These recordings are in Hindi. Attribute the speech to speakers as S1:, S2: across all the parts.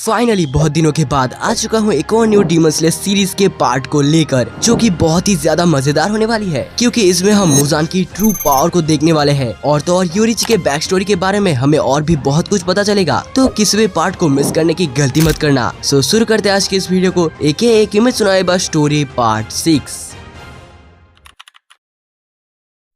S1: फाइनली बहुत दिनों के बाद आ चुका हूँ एक और न्यू डीमन स्लेयर सीरीज के पार्ट को लेकर, जो कि बहुत ही ज्यादा मजेदार होने वाली है, क्योंकि इसमें हम मुजान की ट्रू पावर को देखने वाले हैं और तो और यूरिची के बैक स्टोरी के बारे में हमें और भी बहुत कुछ पता चलेगा। तो किसी भी पार्ट को मिस करने की गलती मत करना। सो शुरू करते हैं आज की इस वीडियो को। एक इमेज सुनाए बा स्टोरी पार्ट 6।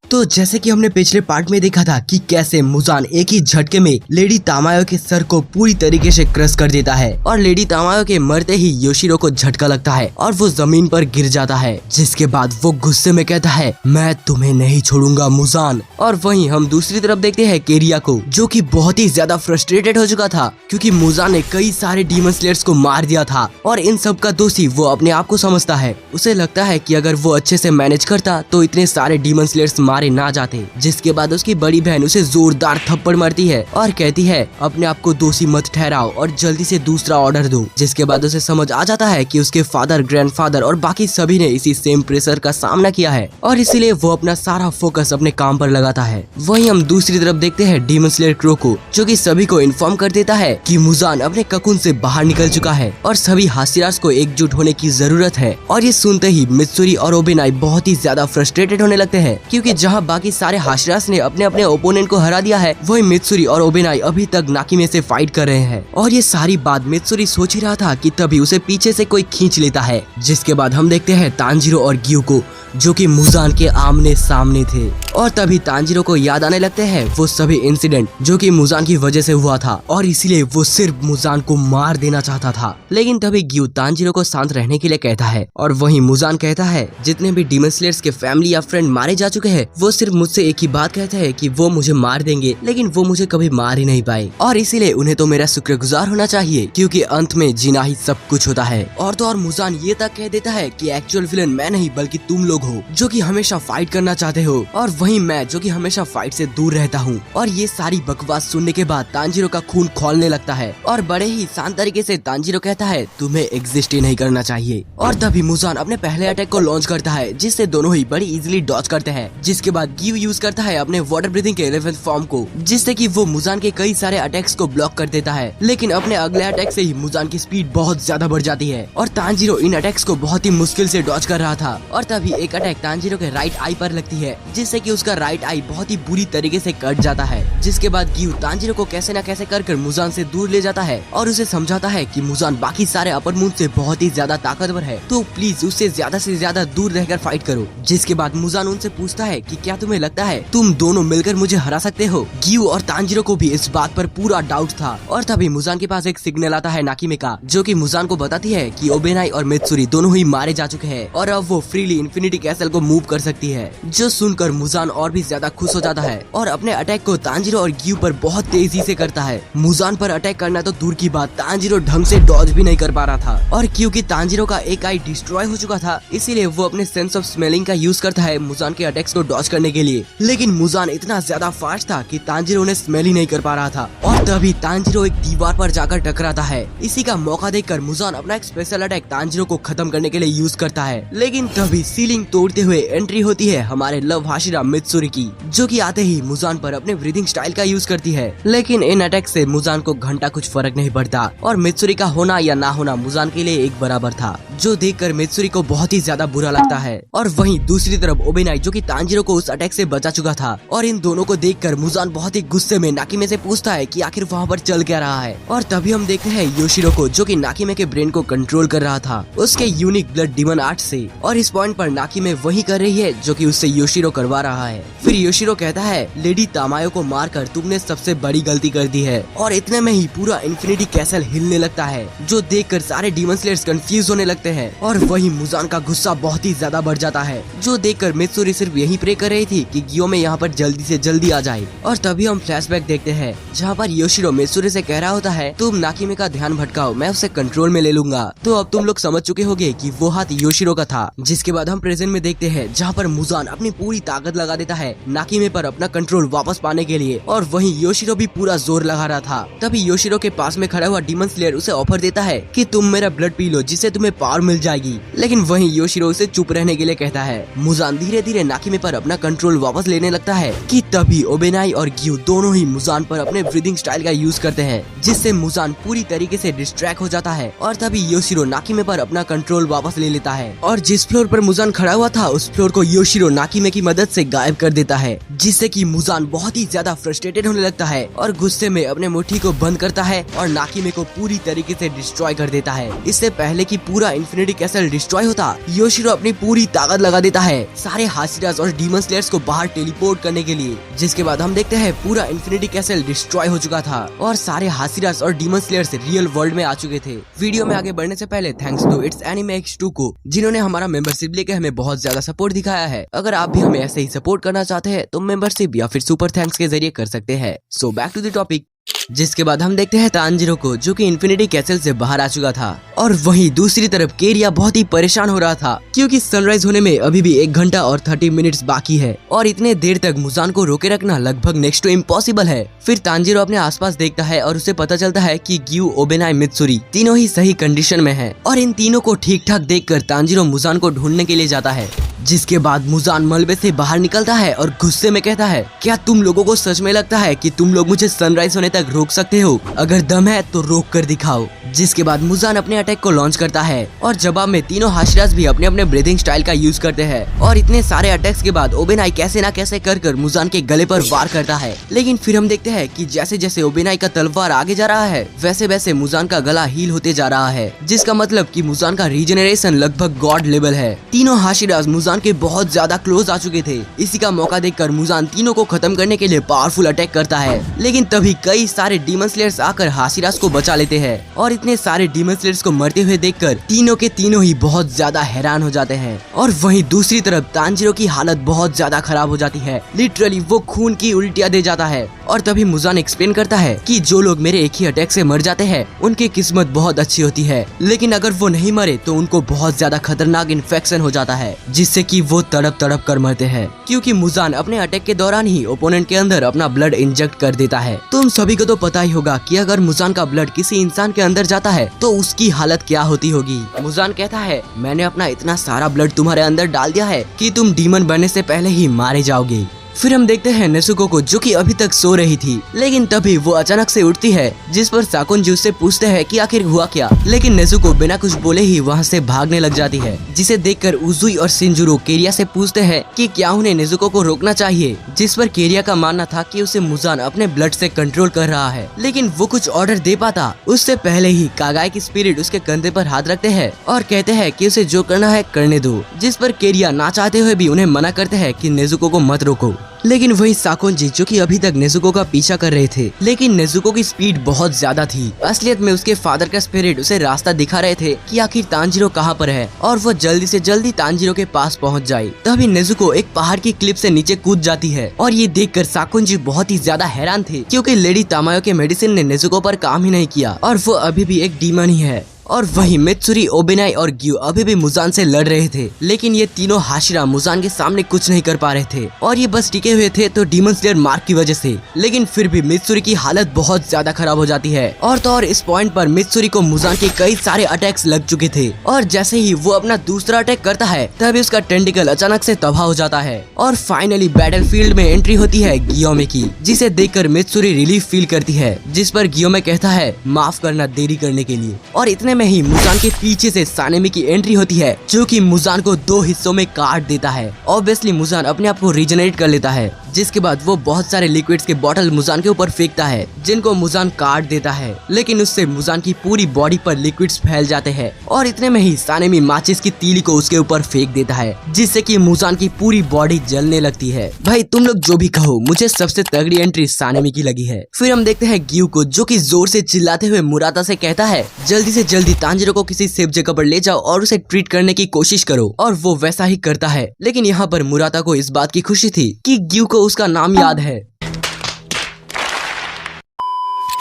S1: तो जैसे कि हमने पिछले पार्ट में देखा था कि कैसे मुजान एक ही झटके में लेडी तामायो के सर को पूरी तरीके से क्रश कर देता है और लेडी तामायो के मरते ही योशिरो को झटका लगता है और वो जमीन पर गिर जाता है, जिसके बाद वो गुस्से में कहता है, मैं तुम्हें नहीं छोड़ूंगा मुजान। और वहीं हम दूसरी तरफ देखते हैं केरिया को, जो कि बहुत ही ज्यादा फ्रस्ट्रेटेड हो चुका था क्योंकि मुजान ने कई सारे डीमन स्लेयर्स को मार दिया था और इन सब का दोषी वो अपने आप को समझता है। उसे लगता है कि अगर वो अच्छे से मैनेज करता तो इतने सारे डीमन स्लेयर्स मारे ना जाते। जिसके बाद उसकी बड़ी बहन उसे जोरदार थप्पड़ मारती है और कहती है, अपने आप को दोषी मत ठहराओ और जल्दी से दूसरा ऑर्डर दो। जिसके बाद उसे समझ आ जाता है कि उसके फादर, ग्रैंडफादर और बाकी सभी ने इसी सेम प्रेशर का सामना किया है और इसीलिए वो अपना सारा फोकस अपने काम पर लगाता है। वहीं हम दूसरी तरफ देखते हैं डीमन स्लेयर क्रो को, जो कि सभी को इन्फॉर्म कर देता है कि मुजान अपने ककून से बाहर निकल चुका है और सभी हाशिरास को एकजुट होने की जरूरत है। और ये सुनते ही मित्सुरी और ओबेनाई बहुत ही ज्यादा फ्रस्ट्रेटेड होने लगते हैं, क्योंकि जहाँ बाकी सारे हाशिरास ने अपने अपने ओपोनेंट को हरा दिया है, वही मित्सुरी और ओबेनाई अभी तक नाकी में से फाइट कर रहे हैं। और ये सारी बात मित्सुरी सोच ही रहा था कि तभी उसे पीछे से कोई खींच लेता है। जिसके बाद हम देखते हैं तांजीरो और ग्यू को, जो कि मुजान के आमने सामने थे। और तभी तांजीरो को याद आने लगते हैं वो सभी इंसिडेंट जो कि मुजान की वजह से हुआ था और इसीलिए वो सिर्फ मुजान को मार देना चाहता था। लेकिन तभी ग्यू तांजीरो को शांत रहने के लिए कहता है और वहीं मुजान कहता है, जितने भी डीमन स्लेयर्स के फैमिली या फ्रेंड मारे जा चुके हैं वो सिर्फ मुझसे एक ही बात कहते हैं कि वो मुझे मार देंगे, लेकिन वो मुझे कभी मार ही नहीं पाए और इसीलिए उन्हें तो मेरा शुक्रगुजार होना चाहिए, क्योंकि अंत में जीना ही सब कुछ होता है। और तो और मुजान ये तक कह देता है कि एक्चुअल विलन मैं नहीं बल्कि तुम लोग हो, जो कि हमेशा फाइट करना चाहते हो, और वहीं मैं जो कि हमेशा फाइट से दूर रहता हूँ। और ये सारी बकवास सुनने के बाद तांजीरो का खून खौलने लगता है और बड़े ही शांत तरीके से तांजीरो कहता है, तुम्हें एग्जिस्ट ही नहीं करना चाहिए। और तभी मुजान अपने पहले अटैक को लॉन्च करता है, जिससे दोनों ही बड़ी इजीली डॉज करते हैं। जिसके बाद ग्यू यूज करता है अपने वाटर ब्रीथिंग के 11th फॉर्म को, जिससे कि वो मुजान के कई सारे अटैक्स को ब्लॉक कर देता है। लेकिन अपने अगले अटैक से ही मुजान की स्पीड बहुत ज्यादा बढ़ जाती है और तांजीरो इन अटैक्स को बहुत ही मुश्किल से डॉज कर रहा था। और तभी एक अटैक तांजीरो के राइट आई पर लगती है, जिससे कि उसका राइट आई बहुत ही बुरी तरीके से कट जाता है। जिसके बाद ग्यू तांजीरो को कैसे न कैसे कर मुजान से दूर ले जाता है और उसे समझाता है कि मुजान बाकी सारे अपर मून से बहुत ही ज्यादा ताकतवर है, तो प्लीज उससे ज्यादा से ज्यादा दूर रहकर फाइट करो। जिसके बाद मुजान उनसे पूछता है कि क्या तुम्हें लगता है तुम दोनों मिलकर मुझे हरा सकते हो? ग्यू और तांजीरो को भी इस बात पर पूरा डाउट था। और तभी मुजान के पास एक सिग्नल आता है नाकिमे का, जो कि मुजान को बताती है कि ओबेनाई और मित्सुरी दोनों ही मारे जा चुके हैं और अब वो फ्रीली इन्फिनिटी कैसल को मूव कर सकती है। जो सुनकर मुजान और भी ज्यादा खुश हो जाता है और अपने अटैक को तांजीरो और ग्यू पर बहुत तेजी से करता है। मुजान पर अटैक करना तो दूर की बात, तांजीरो ढंग से डॉज भी नहीं कर पा रहा था। और क्योंकि तांजीरो का एक आई डिस्ट्रॉय हो चुका था, इसीलिए वो अपने सेंस ऑफ स्मेलिंग का यूज करता है मुजान के अटैक्स को डॉज करने के लिए। लेकिन मुजान इतना ज्यादा फास्ट था कि तांजीरो उन्हें स्मेल ही नहीं कर पा रहा था और तभी तांजीरो एक दीवार पर जाकर टकराता है। इसी का मौका देखकर मुजान अपना एक स्पेशल अटैक तांजीरो को खत्म करने के लिए यूज करता है। लेकिन तभी सीलिंग तोड़ते हुए एंट्री होती है हमारे लव हाशिरा मित्सुरी की, जो कि आते ही मुजान पर अपने ब्रीथिंग स्टाइल का यूज करती है। लेकिन इन अटैक से मुजान को घंटा कुछ फर्क नहीं पड़ता और मित्सुरी का होना या ना होना मुजान के लिए एक बराबर था, जो देखकर मित्सुरी को बहुत ही ज्यादा बुरा लगता है। और वहीं दूसरी तरफ ओबेनाई, जो कि तांजीरो को उस अटैक से बचा चुका था, और इन दोनों को देखकर मुजान बहुत ही गुस्से में नाकिमे से पूछता है कि आखिर वहाँ पर चल क्या रहा है। और तभी हम देखते हैं योशिरो को, जो कि नाकिमे के ब्रेन को कंट्रोल कर रहा था उसके यूनिक ब्लड डिमन आर्ट से। और इस पॉइंट पर नाकिमे वही कर रही है जो कि उससे योशिरो करवा रहा है। फिर योशिरो कहता है, लेडी तामायो को मारकर तुमने सबसे बड़ी गलती कर दी है। और इतने में ही पूरा इन्फिनिटी कैसल हिलने लगता है, जो देखकर सारे डीमन स्लेयर्स कंफ्यूज होने लगते हैं। और वही मुजान का गुस्सा बहुत ही ज्यादा बढ़ जाता है, जो देखकर मित्सुरी सिर्फ यही प्रे कर रही थी कि गियो में यहाँ पर जल्दी से जल्दी आ जाए। और तभी हम फ्लैशबैक देखते हैं जहाँ पर योशिरो मित्सुरी से कह रहा होता है, तुम नाकिमे का ध्यान भटकाओ, मैं उसे कंट्रोल में ले लूंगा। तो अब तुम लोग समझ चुके होंगे कि वो हाथ योशिरो का था। जिसके बाद हम प्रेजेंट में देखते हैं जहाँ पर मुजान अपनी पूरी ताकत लगा देता है नाकिमे पर अपना कंट्रोल वापस पाने के लिए, और वहीं योशिरो भी पूरा जोर लगा रहा था। तभी योशिरो के पास में खड़ा हुआ डीमन स्लेयर उसे ऑफर देता है कि तुम मेरा ब्लड पी लो, जिससे तुम्हें पावर पावर मिल जाएगी। लेकिन वहीं योशिरो उसे चुप रहने के लिए कहता है। मुजान धीरे धीरे नाकिमे पर अपना कंट्रोल वापस लेने लगता है कि तभी ओबेनाई और ग्यू दोनों ही मुजान पर अपने ब्रीदिंग स्टाइल का यूज करते हैं, जिससे मुजान पूरी तरीके से डिस्ट्रैक्ट हो जाता है। और तभी योशिरो नाकिमे पर अपना कंट्रोल वापस ले लेता है और जिस फ्लोर पर मुजान खड़ा हुआ था उस फ्लोर को योशिरो नाकिमे की मदद से गायब कर देता है, जिससे कि मुजान बहुत ही ज्यादा फ्रस्ट्रेटेड होने लगता है और गुस्से में अपने मुट्ठी को बंद करता है और नाकिमे को पूरी तरीके से डिस्ट्रॉय कर देता है। इससे पहले कि पूरा इन्फिनिटी कैसल डिस्ट्रॉय होता, योशिरो अपनी पूरी ताकत लगा देता है सारे हाशिरास और डीमन स्लेयर्स को बाहर टेलीपोर्ट करने के लिए, जिसके बाद हम देखते हैं पूरा इन्फिनिटी कैसल डिस्ट्रॉय हो चुका था और सारे हाशिरास और डीमन स्लेयर्स रियल वर्ल्ड में आ चुके थे। वीडियो में आगे बढ़ने से पहले thanks to it's anime X2 को, जिन्होंने हमारा मेंबरशिप लेके हमें बहुत ज्यादा सपोर्ट दिखाया है। अगर आप भी हमें ऐसे ही सपोर्ट करना चाहते हैं तो मेंबरशिप या फिर सुपर थैंक्स के जरिए कर सकते हैं। So back to the topic. जिसके बाद हम देखते हैं तांजीरो को, जो कि इन्फिनिटी कैसल से बाहर आ चुका था और वहीं दूसरी तरफ केरिया बहुत ही परेशान हो रहा था क्योंकि सनराइज होने में अभी भी 1 घंटा और 30 मिनट्स बाकी है और इतने देर तक मुजान को रोके रखना लगभग नेक्स्ट टू इम्पॉसिबल है। फिर तांजीरो अपने आसपास देखता है और उसे पता चलता है कि ग्यू, ओबेनाई, मित्सुरी तीनों ही सही कंडीशन में है और इन तीनों को ठीक ठाक देखकर तांजीरो मुजान को ढूंढने के लिए जाता है। जिसके बाद मुजान मलबे से बाहर निकलता है और गुस्से में कहता है, क्या तुम लोगों को सच में लगता है कि तुम लोग मुझे सनराइज होने तक रोक सकते हो? अगर दम है तो रोक कर दिखाओ। जिसके बाद मुजान अपने अटैक को लॉन्च करता है और जवाब में तीनों हाशिरास भी अपने अपने ब्रीदिंग स्टाइल का यूज करते हैं और इतने सारे अटैक्स के बाद ओबेनाई कैसे ना कैसे कर मुजान के गले पर वार करता है। लेकिन फिर हम देखते हैं कि जैसे जैसे ओबेनाई का तलवार आगे जा रहा है वैसे वैसे मुजान का गला हील होते जा रहा है, जिसका मतलब कि मुजान का रीजनरेशन लगभग गॉड लेवल है। तीनों हाशिरास मुजान के बहुत ज्यादा क्लोज आ चुके थे। इसी का मौका देखकर मुजान तीनों को खत्म करने के लिए पावरफुल अटैक करता है, लेकिन तभी कई सारे डीमन स्लेयर्स आकर हाशिरास को बचा लेते हैं और इतने सारे डीमन स्लेयर्स को मरते हुए देखकर तीनों के तीनों ही बहुत ज्यादा हैरान हो जाते हैं। और वहीं दूसरी तरफ तांजीरो की हालत बहुत ज्यादा खराब हो जाती है, लिटरली वो खून की उल्टियां दे जाता है। और तभी मुजान एक्सप्लेन करता है कि जो लोग मेरे एक ही अटैक से मर जाते हैं उनकी किस्मत बहुत अच्छी होती है, लेकिन अगर वो नहीं मरे तो उनको बहुत ज्यादा खतरनाक इन्फेक्शन हो जाता है, जिससे कि वो तड़प तड़प कर मरते हैं, क्योंकि मुजान अपने अटैक के दौरान ही ओपोनेंट के अंदर अपना ब्लड इंजेक्ट कर देता है। तुम सभी को तो पता ही होगा कि अगर मुजान का ब्लड किसी इंसान के अंदर जाता है तो उसकी हालत क्या होती होगी। मुजान कहता है, मैंने अपना इतना सारा ब्लड तुम्हारे अंदर डाल दिया है कि तुम डीमन बनने से पहले ही मारे जाओगे। फिर हम देखते हैं नेजुको को, जो कि अभी तक सो रही थी, लेकिन तभी वो अचानक से उठती है, जिस पर साकुंजी उससे पूछते हैं कि आखिर हुआ क्या। लेकिन नेजुको बिना कुछ बोले ही वहां से भागने लग जाती है, जिसे देखकर उजुई और शिंजुरो केरिया से पूछते हैं कि क्या उन्हें नेजुको को रोकना चाहिए, जिस पर केरिया का मानना था कि उसे मुजान अपने ब्लड से कंट्रोल कर रहा है, लेकिन वो कुछ ऑर्डर दे पाता उससे पहले ही कागाई की स्पिरिट उसके कंधे पर हाथ रखते हैं और कहते हैं कि उसे जो करना है करने दो, जिस पर केरिया ना चाहते हुए भी उन्हें मना करते हैं कि नेजुको को मत रोको। लेकिन वही साकुंजी, जो कि अभी तक नेजुको का पीछा कर रहे थे, लेकिन नेजुको की स्पीड बहुत ज्यादा थी। असलियत में उसके फादर का स्पिरिट उसे रास्ता दिखा रहे थे कि आखिर तांजीरो कहाँ पर है और वो जल्दी से जल्दी तांजीरो के पास पहुँच जाए। तभी नेजुको एक पहाड़ की क्लिप से नीचे कूद जाती है और ये देखकर साकुंजी बहुत ही ज्यादा हैरान थे, क्योंकि लेडी तामायो के मेडिसिन ने नेजुको पर काम ही नहीं किया और वो अभी भी एक डीमन ही है। और वही मित्सुरी, ओबेनाई और ग्यू अभी भी मुजान से लड़ रहे थे, लेकिन ये तीनों हाशिरा मुजान के सामने कुछ नहीं कर पा रहे थे और ये बस टिके हुए थे तो डीमन स्लेयर मार्क की वजह से। लेकिन फिर भी मित्सुरी की हालत बहुत ज्यादा खराब हो जाती है और तो और इस पॉइंट पर मित्सुरी को मुजान के कई सारे अटैक्स लग चुके थे और जैसे ही वो अपना दूसरा अटैक करता है तभी उसका टेंटिकल अचानक से तबाह हो जाता है और फाइनली बैटलफील्ड में एंट्री होती है गियोमे की, जिसे देखकर मित्सुरी रिलीफ फील करती है, जिस पर गियोमे कहता है माफ करना देरी करने के लिए। और इतने में ही मुजान के पीछे से सानेमी की एंट्री होती है, जो कि मुजान को 2 हिस्सों में काट देता है। ऑब्वियसली मुजान अपने आप को रीजनरेट कर लेता है, जिसके बाद वो बहुत सारे लिक्विड्स के बॉटल मुजान के ऊपर फेंकता है, जिनको मुजान काट देता है, लेकिन उससे मुजान की पूरी बॉडी पर लिक्विड्स फैल जाते हैं और इतने में ही सानेमी माचिस की तीली को उसके ऊपर फेंक देता है, जिससे कि मुजान की पूरी बॉडी जलने लगती है। भाई तुम लोग जो भी कहो, मुझे सबसे तगड़ी एंट्री सानेमी की लगी है। फिर हम देखते हैं ग्यू को, जो कि जोर से चिल्लाते हुए मुराता से कहता है जल्दी से जल्दी तांजीरो को किसी सेफ जगह पर ले जाओ और उसे ट्रीट करने की कोशिश करो, और वो वैसा ही करता है। लेकिन यहाँ पर मुराता को इस बात की खुशी थी कि ग्यू को उसका नाम याद है।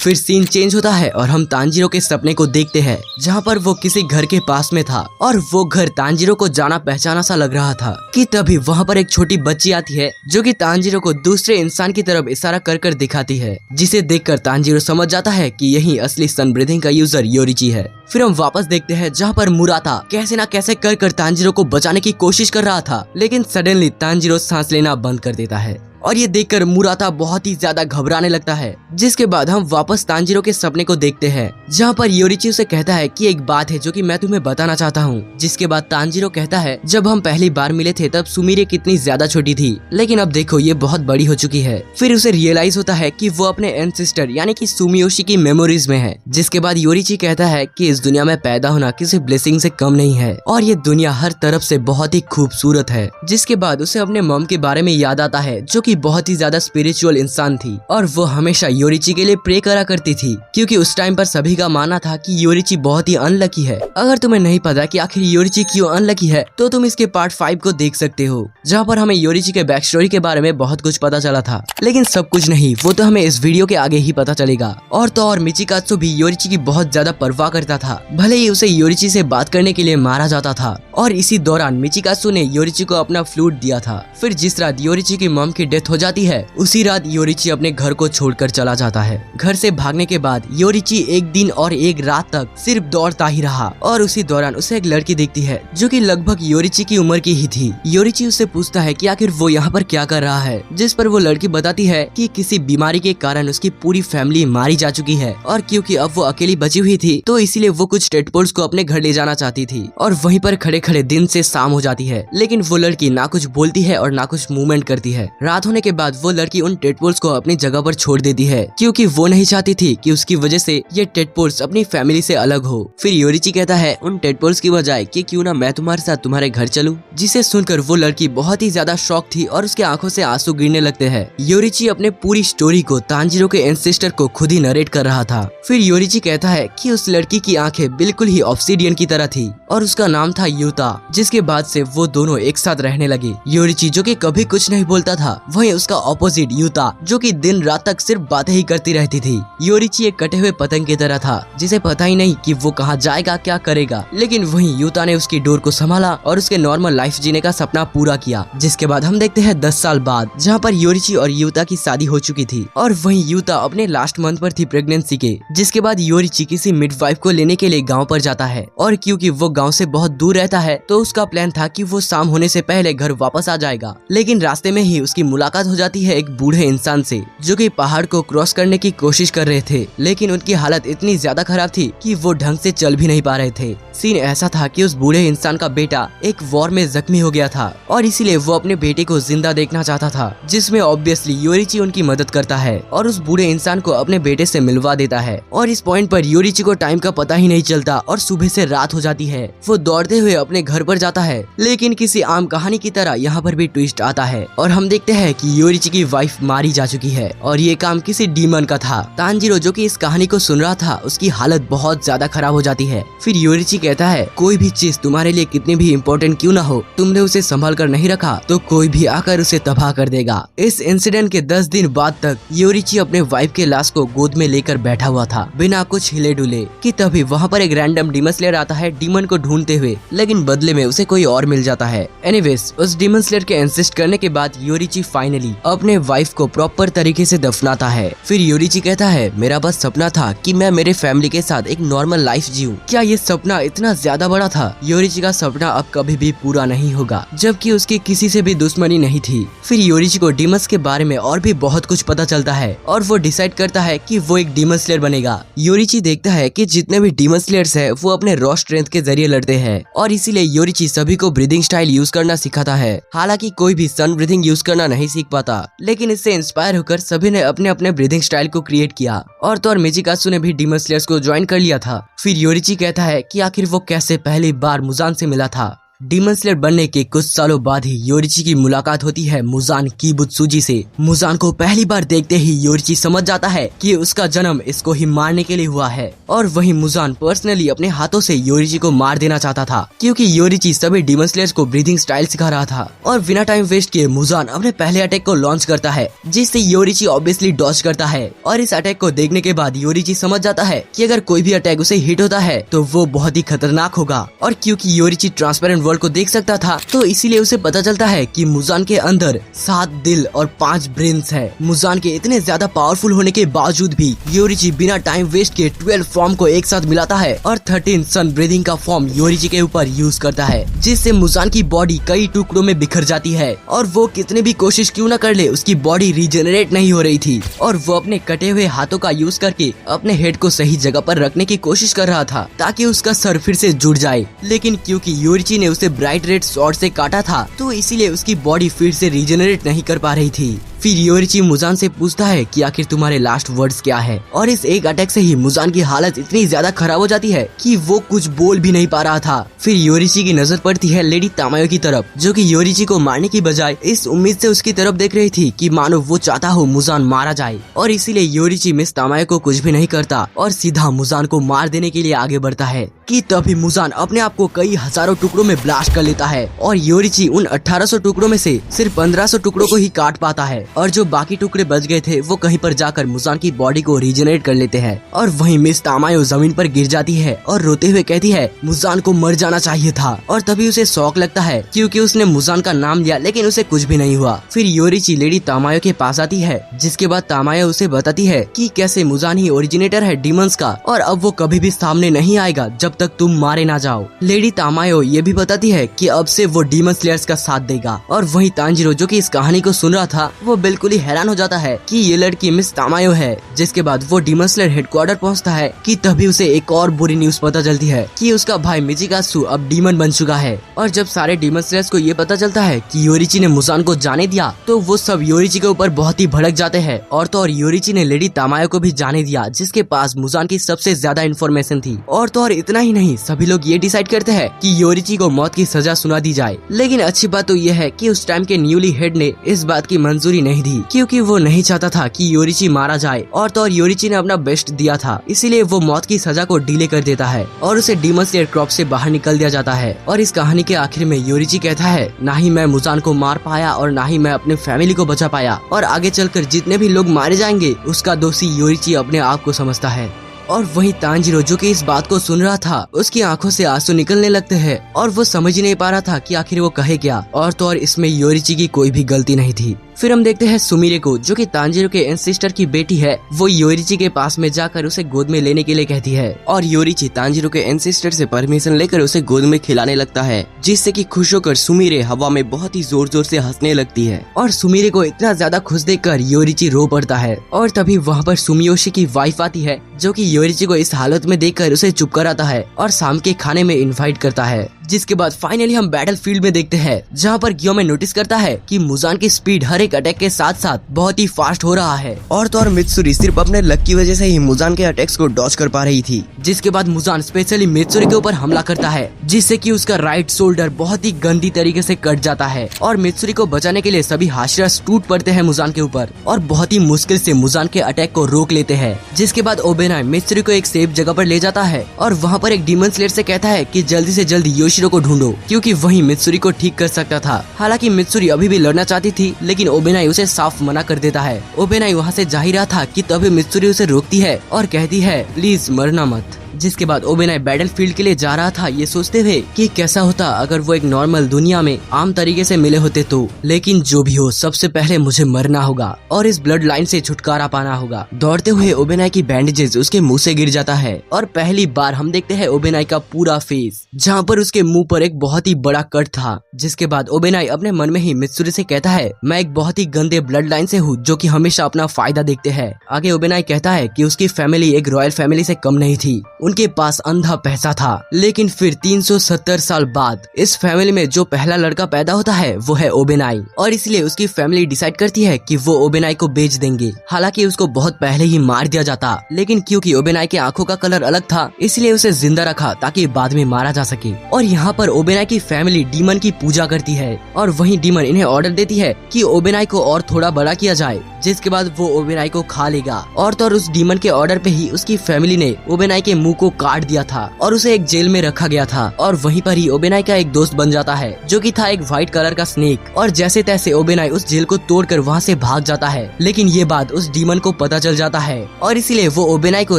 S1: फिर सीन चेंज होता है और हम तांजीरो के सपने को देखते हैं, जहाँ पर वो किसी घर के पास में था और वो घर तांजीरो को जाना पहचाना सा लग रहा था कि तभी वहाँ पर एक छोटी बच्ची आती है जो कि तांजीरो को दूसरे इंसान की तरफ इशारा कर कर दिखाती है, जिसे देखकर तांजीरो समझ जाता है कि यही असली सन ब्रीथिंग का यूजर योरिची है। फिर हम वापस देखते हैं जहाँ पर मुराता कैसे ना कैसे कर कर तांजीरो को बचाने की कोशिश कर रहा था, लेकिन सडनली तांजीरो सांस लेना बंद कर देता है और ये देखकर मुराता बहुत ही ज्यादा घबराने लगता है। जिसके बाद हम वापस तांजीरो के सपने को देखते हैं, जहाँ पर योरिची उसे कहता है कि एक बात है जो कि मैं तुम्हें बताना चाहता हूँ। जिसके बाद तांजीरो कहता है जब हम पहली बार मिले थे तब सुमिरे कितनी ज्यादा छोटी थी, लेकिन अब देखो ये बहुत बड़ी हो चुकी है। फिर उसे रियलाइज होता है कि वो अपने एंसेस्टर यानी कि सुमियोशी की मेमोरीज में है। जिसके बाद योरिची कहता है कि इस दुनिया में पैदा होना किसी ब्लेसिंग से कम नहीं है और ये दुनिया हर तरफ से बहुत ही खूबसूरत है। जिसके बाद उसे अपने मॉम के बारे में याद आता है जो कि बहुत ही ज्यादा स्पिरिचुअल इंसान थी और वो हमेशा योरिची के लिए प्रे करा करती थी, क्योंकि उस टाइम पर सभी का मानना था कि योरिची बहुत ही अनलकी है। अगर तुम्हें नहीं पता कि आखिर योरिची क्यों अनलकी है तो तुम इसके पार्ट 5 को देख सकते हो, जहाँ पर हमें योरिची के बैक स्टोरी के बारे में बहुत कुछ पता चला था। लेकिन सब कुछ नहीं, वो तो हमें इस वीडियो के आगे ही पता चलेगा। और तो और मिचिकात्सु भी योरिची की बहुत ज्यादा परवाह करता था, भले ही उसे योरिची से बात करने के लिए मारा जाता था। और इसी दौरान मिचिकात्सु ने योरिची को अपना फ्लूट दिया था। फिर जिस रात योरिची की मॉम की डेथ हो जाती है उसी रात योरिची अपने घर को छोड़कर चला जाता है। घर से भागने के बाद योरिची एक दिन और एक रात तक सिर्फ दौड़ता ही रहा और उसी दौरान उसे एक लड़की दिखती है जो कि लगभग योरिची की उम्र की ही थी। योरिची उससे पूछता है कि आखिर वो यहाँ पर क्या कर रहा है, जिस पर वो लड़की बताती है कि किसी बीमारी के कारण उसकी पूरी फैमिली मारी जा चुकी है और क्योंकि अब वो अकेली बची हुई थी तो इसीलिए वो कुछ टेडपोल्स को अपने घर ले जाना चाहती थी। और वहीं पर खड़े खड़े दिन से शाम हो जाती है, लेकिन वो लड़की ना कुछ बोलती है और ना कुछ मूवमेंट करती है। रात होने के बाद वो लड़की उन टेडपोल्स को अपनी जगह पर छोड़ देती है, क्योंकि वो नहीं चाहती थी कि उसकी वजह से ये टेडपोल्स अपनी फैमिली से अलग हो। फिर योरिची कहता है उन टेडपोल्स की बजाय कि क्यों ना मैं तुम्हारे साथ तुम्हारे घर चलूं, जिसे सुनकर वो लड़की बहुत ही ज्यादा शॉक थी और उसके आंखों से आंसू गिरने लगते हैं। योरिची अपने पूरी स्टोरी को तांजीरो के एंसेस्टर को खुद ही नरेट कर रहा था। फिर योरिची कहता है कि उस लड़की की आंखें बिल्कुल ही ऑब्सिडियन की तरह थी और उसका नाम था यूता। जिसके बाद से वो दोनों एक साथ रहने लगे। योरिची जो कि कभी कुछ नहीं बोलता था, वहीं उसका ऑपोजिट यूता जो कि दिन रात तक सिर्फ बातें ही करती रहती थी। योरिची एक कटे हुए पतंग की तरह था जिसे पता ही नहीं कि वो कहाँ जाएगा क्या करेगा, लेकिन वहीं यूता ने उसकी डोर को संभाला और उसके नॉर्मल लाइफ जीने का सपना पूरा किया। जिसके बाद हम देखते हैं 10 साल बाद, जहाँ पर योरिची और यूता की शादी हो चुकी थी और वहीं यूता अपने लास्ट मंथ पर थी प्रेगनेंसी के। जिसके बाद योरिची किसी मिडवाइफ को लेने के लिए गाँव पर जाता है और क्योंकि वो गाँव से बहुत दूर रहता है तो उसका प्लान था कि वो शाम होने से पहले घर वापस आ जाएगा। लेकिन रास्ते में ही उसकी मुलाकात हो जाती है एक बूढ़े इंसान से जो कि पहाड़ को क्रॉस करने की कोशिश कर रहे थे, लेकिन उनकी हालत इतनी ज्यादा खराब थी कि वो ढंग से चल भी नहीं पा रहे थे। सीन ऐसा था कि उस बूढ़े इंसान का बेटा एक वॉर में जख्मी हो गया था और इसीलिए वो अपने बेटे को जिंदा देखना चाहता था, जिसमें ऑब्वियसली योरिची उनकी मदद करता है और उस बूढ़े इंसान को अपने बेटे से मिलवा देता है। और इस पॉइंट पर योरिची को टाइम का पता ही नहीं चलता और सुबह से रात हो जाती है। वो दौड़ते हुए अपने घर पर जाता है, लेकिन किसी आम कहानी की तरह यहाँ पर भी ट्विस्ट आता है और हम देखते हैं कि योरिची की वाइफ मारी जा चुकी है और ये काम किसी डीमन का था। तांजीरो जो कि इस कहानी को सुन रहा था, उसकी हालत बहुत ज्यादा खराब हो जाती है। फिर योरिची कहता है कोई भी चीज तुम्हारे लिए कितनी भी इम्पोर्टेंट क्यों ना हो, तुमने उसे संभाल कर नहीं रखा तो कोई भी आकर उसे तबाह कर देगा। इस इंसिडेंट के 10 दिन बाद तक योरिची अपने वाइफ के लाश को गोद में लेकर बैठा हुआ था बिना कुछ हिले डुले कि तभी वहाँ पर एक रैंडम डीमन स्लेयर आता है डीमन को ढूंढते हुए, लेकिन बदले में उसे कोई और मिल जाता है। एनीवेज, उस डीमन स्लेयर के इंसिस्ट करने के बाद योरिची फाइनली अपने वाइफ को प्रॉपर तरीके से दफनाता है। फिर योरिची कहता है मेरा बस सपना था कि मैं मेरे फैमिली के साथ एक नॉर्मल लाइफ जीऊं। क्या ये सपना इतना ज्यादा बड़ा था? योरिची का सपना अब कभी भी पूरा नहीं होगा, जबकि उसकी किसी से भी दुश्मनी नहीं थी। फिर योरिची को डीमंस के बारे में और भी बहुत कुछ पता चलता है और वो डिसाइड करता है कि वो एक डीमन स्लेयर बनेगा। योरिची देखता है कि जितने भी डीमन स्लेयर्स है वो अपने रॉ स्ट्रेंथ के जरिए लड़ते हैं और इसीलिए योरिची सभी को ब्रीदिंग स्टाइल यूज करना सिखाता है। हालांकि कोई भी सन ब्रीदिंग यूज करना नहीं सीख पाता, लेकिन इससे इंस्पायर होकर सभी ने अपने अपने ब्रीदिंग स्टाइल को क्रिएट किया और तो और मिचिकात्सु ने भी डीमन स्लेयर्स को ज्वाइन कर लिया था। फिर योरिची कहता है कि आखिर वो कैसे पहली बार मुजान से मिला था। डीमन स्लेयर बनने के कुछ सालों बाद ही योरिची की मुलाकात होती है मुजान किबुत्सुजी से। मुजान को पहली बार देखते ही योरिची समझ जाता है कि उसका जन्म इसको ही मारने के लिए हुआ है, और वही मुजान पर्सनली अपने हाथों से योरिची को मार देना चाहता था, क्योंकि योरिची सभी डीमन स्लेयर्स को ब्रीथिंग स्टाइल सिखा रहा था। और बिना टाइम वेस्ट किए मुजान अपने पहले अटैक को लॉन्च करता है, जिससे योरिची ऑब्वियसली डॉज करता है। और इस अटैक को देखने के बाद योरिची समझ जाता है कि अगर कोई भी अटैक उसे हिट होता है तो वो बहुत ही खतरनाक होगा। और क्योंकि योरिची ट्रांसपेरेंट वर्ल्ड को देख सकता था, तो इसीलिए उसे पता चलता है कि मुजान के अंदर 7 दिल और 5 ब्रेन्स है। मुजान के इतने ज्यादा पावरफुल होने के बावजूद भी योरिची बिना टाइम वेस्ट के 12 फॉर्म को एक साथ मिलाता है और 13 सन ब्रीदिंग का फॉर्म योरिची के ऊपर यूज करता है, जिससे मुजान की बॉडी कई टुकड़ों में बिखर जाती है। और वो कितने भी कोशिश क्यों न कर ले, उसकी बॉडी रीजनरेट नहीं हो रही थी, और वो अपने कटे हुए हाथों का यूज करके अपने हेड को सही जगह पर रखने की कोशिश कर रहा था ताकि उसका सर फिर से जुड़ जाए। लेकिन क्योंकि योरिची ने उसे ब्राइट रेड स्वॉर्ड से काटा था, तो इसीलिए उसकी बॉडी फिर से रीजनरेट नहीं कर पा रही थी। फिर योरिची मुजान से पूछता है कि आखिर तुम्हारे लास्ट वर्ड्स क्या है, और इस एक अटैक से ही मुजान की हालत इतनी ज्यादा खराब हो जाती है कि वो कुछ बोल भी नहीं पा रहा था। फिर योरिची की नजर पड़ती है लेडी तामायो की तरफ, जो कि योरिची को मारने की बजाय इस उम्मीद से उसकी तरफ देख रही थी कि मानो वो चाहता हो मुजान मारा जाए। और इसीलिए योरिची मिस तामायो को कुछ भी नहीं करता और सीधा मुजान को मार देने के लिए आगे बढ़ता है कि तभी मुजान अपने आप को कई हजारों टुकड़ों में ब्लास्ट कर लेता है, और योरिची उन 1800 टुकड़ों में से सिर्फ 1500 टुकड़ों को ही काट पाता है, और जो बाकी टुकड़े बच गए थे वो कहीं पर जाकर मुजान की बॉडी को रीजनरेट कर लेते हैं। और वहीं मिस तामायो जमीन पर गिर जाती है और रोते हुए कहती है मुजान को मर जाना चाहिए था। और तभी उसे शौक लगता है क्योंकि उसने मुजान का नाम लिया लेकिन उसे कुछ भी नहीं हुआ। फिर योरिची लेडी तामायो के पास आती है, जिसके बाद तामायो उसे बताती है कि कैसे मुजान ही ओरिजिनेटर है डीमंस का, और अब वो कभी भी सामने नहीं आएगा जब तक तुम मारे ना जाओ। लेडी तामायो ये भी बताती है कि अब से वो डीमन स्लेयर्स का साथ देगा। और वहीं तांजीरो, जो कि इस कहानी को सुन रहा था, वो बिल्कुल ही हैरान हो जाता है कि ये लड़की मिस तामायो है। जिसके बाद वो डीमन स्लेयर हेडक्वार्टर पहुंचता है कि तभी उसे एक और बुरी न्यूज पता चलती है कि उसका भाई मिचिकात्सु अब डीमन बन चुका है। और जब सारे डीमन स्लेयर्स को ये पता चलता है कि योरिची ने मुजान को जाने दिया, तो वो सब योरिची के ऊपर बहुत ही भड़क जाते हैं। और तो और योरिची ने लेडी तामायो को भी जाने दिया, जिसके पास मुजान की सबसे ज्यादा इन्फॉर्मेशन थी। और तो और इतना ही नहीं, सभी लोग ये डिसाइड करते हैं कि योरिची को मौत की सजा सुना दी जाए। लेकिन अच्छी बात तो ये है कि उस टाइम के न्यूली हेड ने इस बात की मंजूरी नहीं दी, क्योंकि वो नहीं चाहता था कि योरिची मारा जाए। और तो और योरिची ने अपना बेस्ट दिया था, इसीलिए वो मौत की सजा को डिले कर देता है और उसे डीमन स्लेयर क्रॉप से बाहर निकल दिया जाता है। और इस कहानी के आखिर में योरिची कहता है, ना ही मैं मुजान को मार पाया और ना ही मैं अपने फैमिली को बचा पाया, और आगे चलकर जितने भी लोग मारे जाएंगे उसका दोषी योरिची अपने आप को समझता है। और वहीं तांजीरो, जो कि इस बात को सुन रहा था, उसकी आंखों से आंसू निकलने लगते हैं और वो समझ ही नहीं पा रहा था कि आखिर वो कहे क्या। और तो और इसमें योरिची की कोई भी गलती नहीं थी। फिर हम देखते हैं सुमिरे को, जो कि तांजीरो के एंसेस्टर की बेटी है। वो योरिची के पास में जाकर उसे गोद में लेने के लिए कहती है, और योरिची तांजीरो के एंसेस्टर से परमिशन लेकर उसे गोद में खिलाने लगता है, जिससे कि खुश होकर सुमिरे हवा में बहुत ही जोर जोर से हंसने लगती है। और सुमिरे को इतना ज्यादा खुश देखकर योरिची रो पड़ता है। और तभी वहाँ पर सुमियोशी की वाइफ आती है, जो कि योरिची को इस हालत में देखकर उसे चुप कराता है और शाम के खाने में इनवाइट करता है। जिसके बाद फाइनली हम बैटल फील्ड में देखते हैं, जहाँ पर ग्योमे नोटिस करता है कि मुजान की स्पीड हर एक अटैक के साथ साथ बहुत ही फास्ट हो रहा है। और तो और मित्सुरी सिर्फ अपने लक की वजह से ही मुजान के अटैक्स को डॉज कर पा रही थी। जिसके बाद मुजान स्पेशली मित्सुरी के ऊपर हमला करता है, जिससे कि उसका राइट शोल्डर बहुत ही गंदी तरीके से कट जाता है। और मित्सुरी को बचाने के लिए सभी हाशिरास टूट पड़ते हैं मुजान के ऊपर और बहुत ही मुश्किल से मुजान के अटैक को रोक लेते हैं। जिसके बाद ओबेनाई मित्सुरी को एक सेफ जगह पर ले जाता है और वहाँ पर एक डीमन स्लेयर से कहता है कि जल्दी से जल्दी योशिरो को ढूंढो, क्योंकि वही मित्सुरी को ठीक कर सकता था। हालांकि मित्सुरी अभी भी लड़ना चाहती थी, लेकिन ओबेनाई उसे साफ मना कर देता है। ओबेनाई वहाँ से जा ही रहा था कि तभी मित्सुरी उसे रोकती है और कहती है, प्लीज मरना मत। जिसके बाद ओबेनाई बैटल फील्ड के लिए जा रहा था, ये सोचते हुए कि कैसा होता अगर वो एक नॉर्मल दुनिया में आम तरीके से मिले होते तो। लेकिन जो भी हो, सबसे पहले मुझे मरना होगा और इस ब्लड लाइन से छुटकारा पाना होगा। दौड़ते हुए ओबेनाई की बैंडेजेस उसके मुंह से गिर जाता है और पहली बार हम देखते हैं ओबेनाई का पूरा फेस, जहाँ पर उसके मुंह पर एक बहुत ही बड़ा कट था। जिसके बाद ओबेनाई अपने मन में ही मित्सुरी से कहता है, मैं एक बहुत ही गंदे ब्लड लाइन से हूँ जो कि हमेशा अपना फायदा देखते हैं। आगे ओबेनाई कहता है कि उसकी फैमिली एक रॉयल फैमिली से कम नहीं थी। उनके पास अंधा पैसा था। लेकिन फिर 370 साल बाद इस फैमिली में जो पहला लड़का पैदा होता है वो है ओबेनाई, और इसलिए उसकी फैमिली डिसाइड करती है कि वो ओबेनाई को बेच देंगे। हालांकि उसको बहुत पहले ही मार दिया जाता, लेकिन क्योंकि ओबेनाई के आंखों का कलर अलग था इसलिए उसे जिंदा रखा ताकि बाद में मारा जा सके। और यहाँ पर ओबेनाई की फैमिली डीमन की पूजा करती है और वहीं डीमन इन्हें ऑर्डर देती है कि ओबेनाई को और थोड़ा बड़ा किया जाए, जिसके बाद वो ओबेनाई को खा लेगा। और तो उस डीमन के ऑर्डर पे ही उसकी फैमिली ने ओबेनाई के मुंह को काट दिया था और उसे एक जेल में रखा गया था। और वहीं पर ही ओबेनाई का एक दोस्त बन जाता है जो कि था एक व्हाइट कलर का स्नेक, और जैसे तैसे ओबेनाई उस जेल को तोड़कर वहाँ से भाग जाता है। लेकिन ये बात उस डीमन को पता चल जाता है और इसीलिए वो ओबेनाई को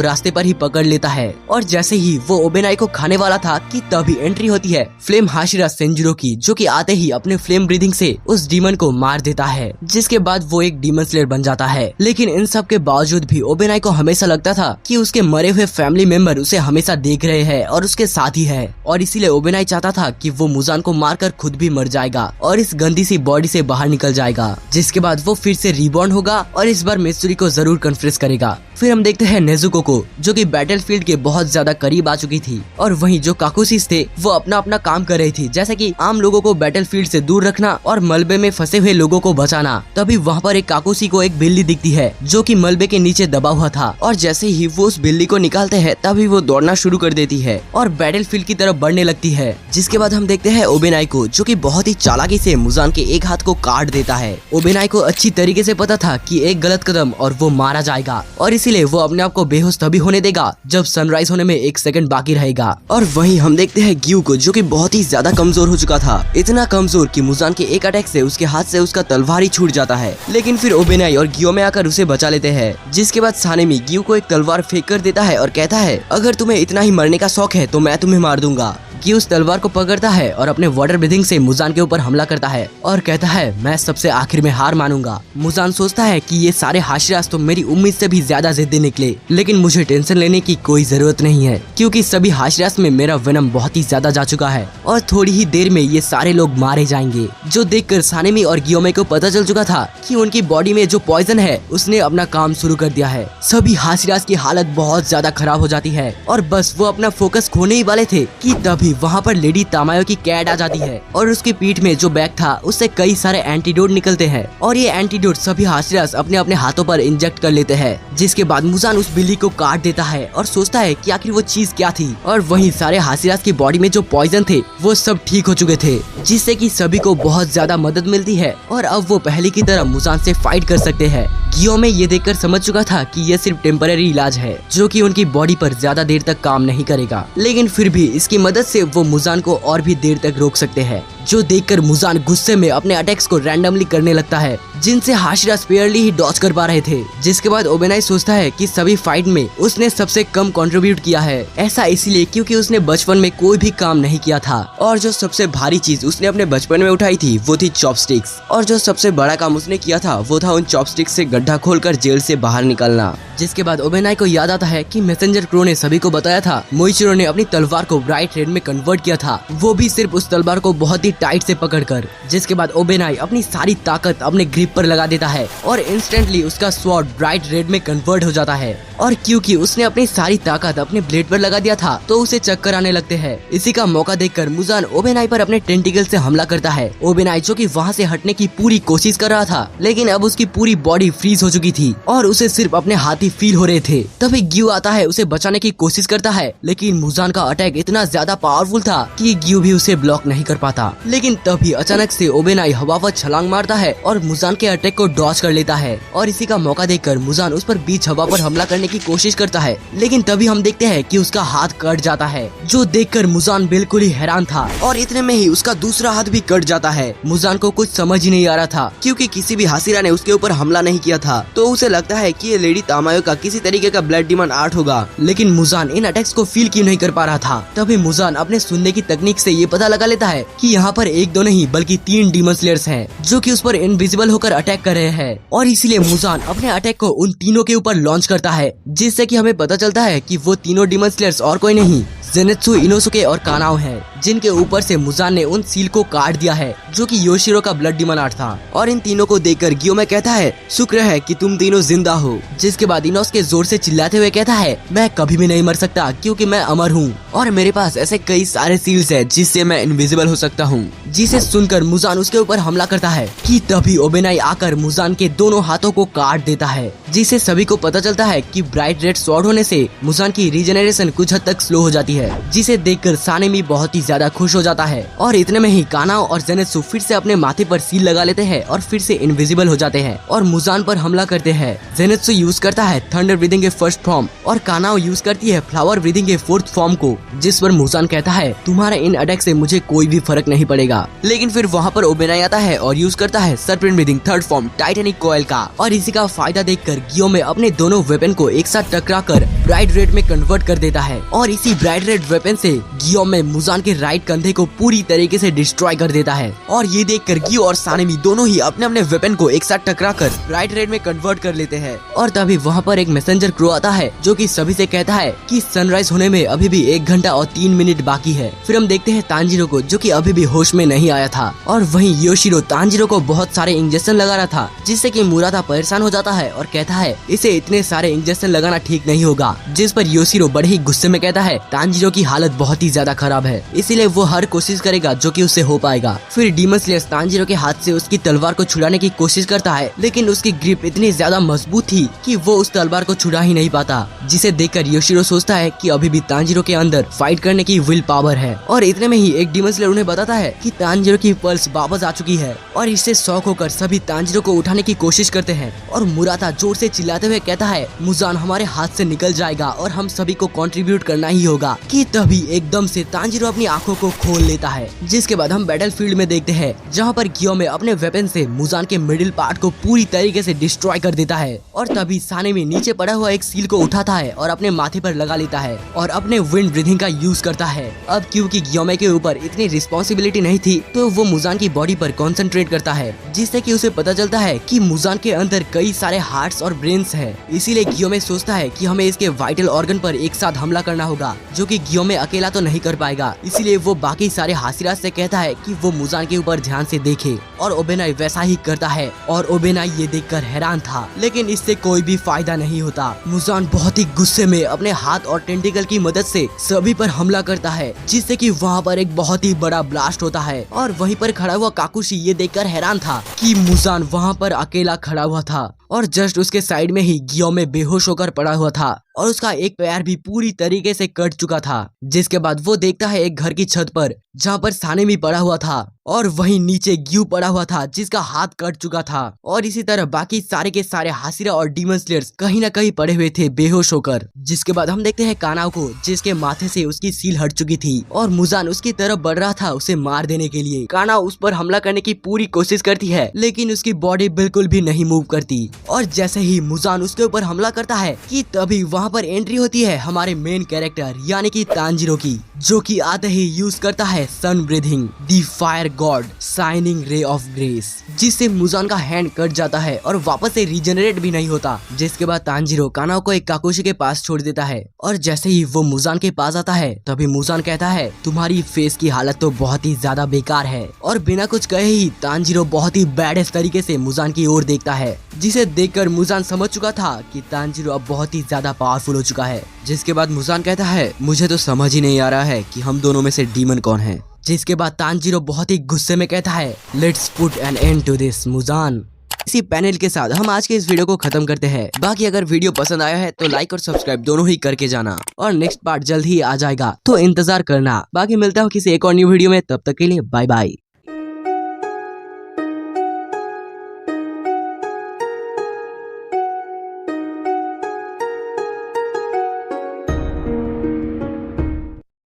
S1: रास्ते पर ही पकड़ लेता है। और जैसे ही वो ओबेनाई को खाने वाला था कि तभी एंट्री होती है फ्लेम हाशिरा सेंजुरो की, जो कि आते ही अपने फ्लेम ब्रीदिंग से उस डीमन को मार देता है, जिसके बाद वो एक डीमन स्लेयर बन जाता है। लेकिन इन सब के बावजूद भी ओबेनाई को हमेशा लगता था कि उसके मरे हुए फैमिली मेंबर उसे हमेशा देख रहे हैं और उसके साथ ही है, और इसीलिए ओबेनाई चाहता था कि वो मुजान को मारकर खुद भी मर जाएगा और इस गंदी सी बॉडी से बाहर निकल जाएगा, जिसके बाद वो फिर से रीबॉर्न होगा और इस बार मित्सुरी को जरूर कन्फ्रेस करेगा। फिर हम देखते हैं नेजुको को, जो कि बैटलफील्ड के बहुत ज्यादा करीब आ चुकी थी, और वहीं जो काकुसिस थे वो अपना अपना काम कर रही थी, जैसे कि आम लोगों को बैटलफील्ड से दूर रखना और मलबे में फंसे हुए लोगों को बचाना। तभी वहाँ पर एक काकुसी को एक बिल्ली दिखती है जो कि मलबे के नीचे दबा हुआ था, और जैसे ही वो उस बिल्ली को निकालते हैं तभी वो दौड़ना शुरू कर देती है और बैटलफील्ड की तरफ बढ़ने लगती है। जिसके बाद हम देखते हैं ओबेनाई को, जो कि बहुत ही चालाकी से मुजान के एक हाथ को काट देता है। ओबेनाई को अच्छी तरीके से पता था कि एक गलत कदम और वो मारा जाएगा, और इसीलिए वो अपने आप को बेहोश तभी होने देगा जब सनराइज होने में 1 सेकंड बाकी रहेगा। और वहीं हम देखते हैं ग्यू को, जो कि बहुत ही ज्यादा कमजोर हो चुका था, इतना कमजोर कि मुजान के एक अटैक से उसके हाथ से उसका तलवार ही छूट जाता है। लेकिन फिर ओबेनाई और गियो में आकर उसे बचा लेते हैं, जिसके बाद सानेमी गियो को एक तलवार फेंक कर देता है और कहता है अगर तुम्हें इतना ही मरने का शौक है तो मैं तुम्हें मार दूंगा। गियो उस तलवार को पकड़ता है और अपने वाटर ब्रीथिंग से मुजान के ऊपर हमला करता है और कहता है मैं सबसे आखिर में हार मानूंगा। मुजान सोचता है कि ये सारे हाशिरास तो मेरी उम्मीद से भी ज्यादा जिद्दी निकले, लेकिन मुझे टेंशन लेने की कोई जरूरत नहीं है क्योंकि सभी हाशिरास में मेरा वेनम बहुत ही ज्यादा जा चुका है और थोड़ी ही देर में ये सारे लोग मारे जाएंगे। जो देखकर सानेमी और गियोमे को पता चल चुका था कि उनकी बॉडी में जो पॉइजन है उसने अपना काम शुरू कर दिया है। सभी हाशिरास की हालत बहुत ज्यादा खराब हो जाती है और बस वो अपना फोकस खोने ही वाले थे कि तभी वहाँ पर लेडी तामायो की कैट आ जाती है और उसकी पीठ में जो बैग था उससे कई सारे एंटीडोट निकलते हैं और ये एंटीडोट सभी हाशिरास अपने अपने हाथों पर इंजेक्ट कर लेते हैं। जिसके बाद मुजान उस बिल्ली को काट देता है और सोचता है कि आखिर वो चीज क्या थी, और वहीं सारे हाशिरास की बॉडी में जो पॉइजन थे वो सब ठीक हो चुके थे, जिससे कि सभी को बहुत ज्यादा मदद मिलती है और अब वो पहले की तरह मुजान से फाइट कर सकते हैं। गियोमे ये देखकर समझ चुका था कि ये सिर्फ टेम्पररी इलाज है जो कि उनकी बॉडी पर ज्यादा देर तक काम नहीं करेगा, लेकिन फिर भी इसकी मदद से वो मुजान को और भी देर तक रोक सकते हैं। जो देखकर मुजान गुस्से में अपने अटैक्स को रैंडमली करने लगता है जिनसे हाशिरा स्पेयरली ही डॉज कर पा रहे थे। जिसके बाद ओबेनाई सोचता है कि सभी फाइट में उसने सबसे कम कंट्रीब्यूट किया है, ऐसा इसलिए क्योंकि उसने बचपन में कोई भी काम नहीं किया था और जो सबसे भारी चीज उसने अपने बचपन में उठाई थी वो थी चॉपस्टिक्स, और जो सबसे बड़ा काम उसने किया था वो था उन चॉपस्टिक्स से गड्ढा खोलकर जेल से बाहर निकलना। जिसके बाद ओबेनाई को याद आता है कि मैसेंजर क्रो ने सभी को बताया था मोइचिरो ने अपनी तलवार को ब्राइट रेड में कन्वर्ट किया था, वो भी सिर्फ उस तलवार को बहुत ही टाइट से पकड़कर। जिसके बाद ओबेनाई अपनी सारी ताकत अपने ग्रिप पर लगा देता है और इंस्टेंटली उसका स्वॉर्ड ब्राइट रेड में कन्वर्ट हो जाता है, और क्योंकि उसने अपनी सारी ताकत अपने ब्लेड पर लगा दिया था तो उसे चक्कर आने लगते हैं। इसी का मौका देखकर मुजान ओबेनाई पर अपने टेंटिकल से हमला करता है। ओबेनाई जो कि वहाँ से हटने की पूरी कोशिश कर रहा था, लेकिन अब उसकी पूरी बॉडी फ्रीज हो चुकी थी और उसे सिर्फ अपने हाथ ही फील हो रहे थे। तभी ग्यू आता है, उसे बचाने की कोशिश करता है, लेकिन मुजान का अटैक इतना ज्यादा पावरफुल था कि ग्यू भी उसे ब्लॉक नहीं कर पाता। लेकिन तभी अचानक से ओबेनाई हवा पर छलांग मारता है और मुजान के अटैक को डॉज कर लेता है, और इसी का मौका देखकर मुजान उस पर बीच हवा पर हमला करने की कोशिश करता है, लेकिन तभी हम देखते हैं कि उसका हाथ कट जाता है, जो देखकर मुजान बिल्कुल ही हैरान था, और इतने में ही उसका दूसरा हाथ भी कट जाता है। मुजान को कुछ समझ ही नहीं आ रहा था क्योंकि किसी भी हाशिरा ने उसके ऊपर हमला नहीं किया था, तो उसे लगता है कि ये लेडी तामायो का किसी तरीके का ब्लड डिमन आर्ट होगा, लेकिन मुजान इन अटैक्स को फील क्यों नहीं कर पा रहा था। तभी मुजान अपने सुनने की तकनीक से ये पता लगा लेता है कि यहाँ पर 1-2 नहीं बल्कि 3 डीमन स्लेयर्स हैं जो कि उस पर इनविजिबल होकर अटैक कर रहे हैं, और इसीलिए मुजान अपने अटैक को उन तीनों के ऊपर लॉन्च करता है, जिससे कि हमें पता चलता है कि वो तीनों डीमन स्लेयर्स और कोई नहीं जेनेत्सु, इनोसुके और कानाओ हैं, जिनके ऊपर से मुजान ने उन सील को काट दिया है जो कि योशिरो का ब्लड डिमन आर्ट था। और इन तीनों को देखकर गियोमे कहता है शुक्र है कि तुम तीनों जिंदा हो। जिसके बाद इनोसुके जोर से चिल्लाते हुए कहता है मैं कभी भी नहीं मर सकता क्योंकि मैं अमर हूँ और मेरे पास ऐसे कई सारे सील्स है जिससे मैं इनविजिबल हो सकता हूँ। जिसे सुनकर मुजान उसके ऊपर हमला करता है कि तभी ओबेनाई आकर मुजान के दोनों हाथों को काट देता है, जिससे सभी को पता चलता है कि ब्राइट रेड स्वॉर्ड होने से मुजान की रीजनरेशन कुछ हद तक स्लो हो जाती है। जिसे देखकर सानेमी बहुत ही ज्यादा खुश हो जाता है और इतने में ही कानाओ और जेनेत्सु फिर से अपने माथे पर सील लगा लेते हैं और फिर से इनविजिबल हो जाते हैं और मुजान पर हमला करते हैं। जेनेत्सु यूज करता है थंडर ब्रीदिंग के फर्स्ट फॉर्म और कानाओ यूज करती है फ्लावर ब्रीदिंग के फोर्थ फॉर्म को, जिस पर मुजान कहता है तुम्हारे इन अटैक से मुझे कोई भी फर्क नहीं पड़ेगा। लेकिन फिर वहाँ पर ओबेनाई आता है और यूज करता है serpent breathing third form titanic coil का और इसी का फायदा देखकर गियोमे अपने दोनों वेपन को एक साथ टकरा कर ब्राइट रेड में कन्वर्ट कर देता है और इसी ब्राइट रेड वेपन से गियोमे मुजान के राइट कंधे को पूरी तरीके से डिस्ट्रॉय कर देता है। और ये देखकर गियो और सानेमी दोनों ही अपने अपने वेपन को एक साथ टकरा कर ब्राइट रेड में कन्वर्ट कर लेते हैं। और तभी वहाँ पर एक मैसेंजर क्रो आता है जो कि सभी से कहता है कि सनराइज होने में अभी भी 1 घंटा और 3 मिनट बाकी है। फिर हम देखते हैं तांजीरो को जो कि अभी भी होश में नहीं आया था और वहीं योशिरो तांजीरो को बहुत सारे इंजेक्शन लगा रहा था, जिससे कि मुरादा परेशान हो जाता है और कहता है इसे इतने सारे इंजेक्शन लगाना ठीक नहीं होगा। जिस पर योशिरो बड़े ही गुस्से में कहता है तांजीरो की हालत बहुत ही ज्यादा खराब है, इसीलिए वो हर कोशिश करेगा जो कि उससे हो पाएगा। फिर डीमन स्लेयर तांजीरो के हाथ से उसकी तलवार को छुड़ाने की कोशिश करता है, लेकिन उसकी ग्रिप इतनी ज्यादा मजबूत थी कि वो उस तलवार को छुड़ा ही नहीं पाता। जिसे देखकर योशिरो सोचता है कि अभी भी तांजीरो के अंदर फाइट करने की विल पावर है। और इतने में ही एक डीमन स्लेयर उन्हें बताता है कि तांजीरो की पल्स वापस आ चुकी है और इससे शॉक होकर सभी तांजीरो को उठाने की कोशिश करते हैं। और मुरादा जोर से चिल्लाते हुए कहता है मुजान हमारे हाथ से निकल जाएगा और हम सभी को कंट्रीब्यूट करना ही होगा। कि तभी एकदम से तांजीरो अपनी आंखों को खोल लेता है। जिसके बाद हम बैटलफील्ड में देखते हैं जहाँ पर गियोमे अपने वेपन से मुजान के मिडिल पार्ट को पूरी तरीके से डिस्ट्रॉय कर देता है। और तभी सानेमी नीचे पड़ा हुआ एक सील को उठाता है और अपने माथे पर लगा लेता है और अपने विंड ब्रीथिंग का यूज करता है। अब क्योंकि गियोमे के ऊपर इतनी रिस्पॉन्सिबिलिटी नहीं थी तो वो मुजान की बॉडी पर कॉन्सेंट्रेट करता है, जिससे कि उसे पता चलता है कि मुजान के अंदर कई सारे हार्ट्स और ब्रेन्स हैं। इसीलिए गियोमे सोचता है कि हमें इसके वाइटल ऑर्गन पर एक साथ हमला करना होगा, जो कि गियोमे अकेला तो नहीं कर पाएगा। इसीलिए वो बाकी सारे हासिरात से कहता है कि वो मुजान के ऊपर ध्यान से देखे और ओबेनाई वैसा ही करता है। और ओबेनाई ये देखकर हैरान था, लेकिन इससे कोई भी फायदा नहीं होता। मुजान बहुत ही गुस्से में अपने हाथ और टेंटिकल की मदद से सभी पर हमला करता है, जिससे कि वहाँ पर एक बहुत ही बड़ा ब्लास्ट होता है। और वहीं पर खड़ा हुआ काकुशी ये देखकर हैरान था कि मुजान वहाँ पर अकेला खड़ा हुआ था और जस्ट उसके साइड में ही गियोमे बेहोश होकर पड़ा हुआ था और उसका एक पैर भी पूरी तरीके से कट चुका था। जिसके बाद वो देखता है एक घर की छत पर जहाँ पर सानेमी पड़ा हुआ था और वहीं नीचे ग्यू पड़ा हुआ था जिसका हाथ कट चुका था। और इसी तरह बाकी सारे के सारे हासिरा और डीमन स्लेयर्स कहीं ना कहीं पड़े हुए थे बेहोश होकर। जिसके बाद हम देखते हैं कानाओ को जिसके माथे से उसकी सील हट चुकी थी और मुजान उसकी तरफ बढ़ रहा था उसे मार देने के लिए। कानाओ उस पर हमला करने की पूरी कोशिश करती है, लेकिन उसकी बॉडी बिल्कुल भी नहीं मूव करती। और जैसे ही मुजान उसके ऊपर हमला करता है कि तभी वहाँ पर एंट्री होती है हमारे मेन कैरेक्टर यानी कि तांजीरो की, जो कि आते ही यूज करता है sun breathing the fire god shining ray of grace, जिससे मुजान का हैंड कट जाता है और वापस से रीजनरेट भी नहीं होता। जिसके बाद तांजीरो कानाओ को एक काकुशी के पास छोड़ देता है और जैसे ही वो मुजान के पास आता है तभी मुजान कहता है तुम्हारी फेस की हालत तो बहुत ही ज्यादा बेकार है। और बिना कुछ कहे ही तांजीरो बहुत ही बैडेस्ट तरीके से मुजान की ओर देखता है, जिसे देखकर मुजान समझ चुका था कि तांजीरो अब बहुत ही ज्यादा पावरफुल हो चुका है। जिसके बाद मुजान कहता है मुझे तो समझ ही नहीं आ रहा है कि हम दोनों में से डीमन कौन है। जिसके बाद तांजीरो बहुत ही गुस्से में कहता है let's put an end to this मुजान। इसी पैनल के साथ हम आज के इस वीडियो को खत्म करते हैं। बाकी अगर वीडियो पसंद आया है तो लाइक और सब्सक्राइब दोनों ही करके जाना और नेक्स्ट पार्ट जल्द ही आ जाएगा तो इंतजार करना। बाकी मिलता हूँ किसी एक और न्यू वीडियो में, तब तक के लिए बाय बाय।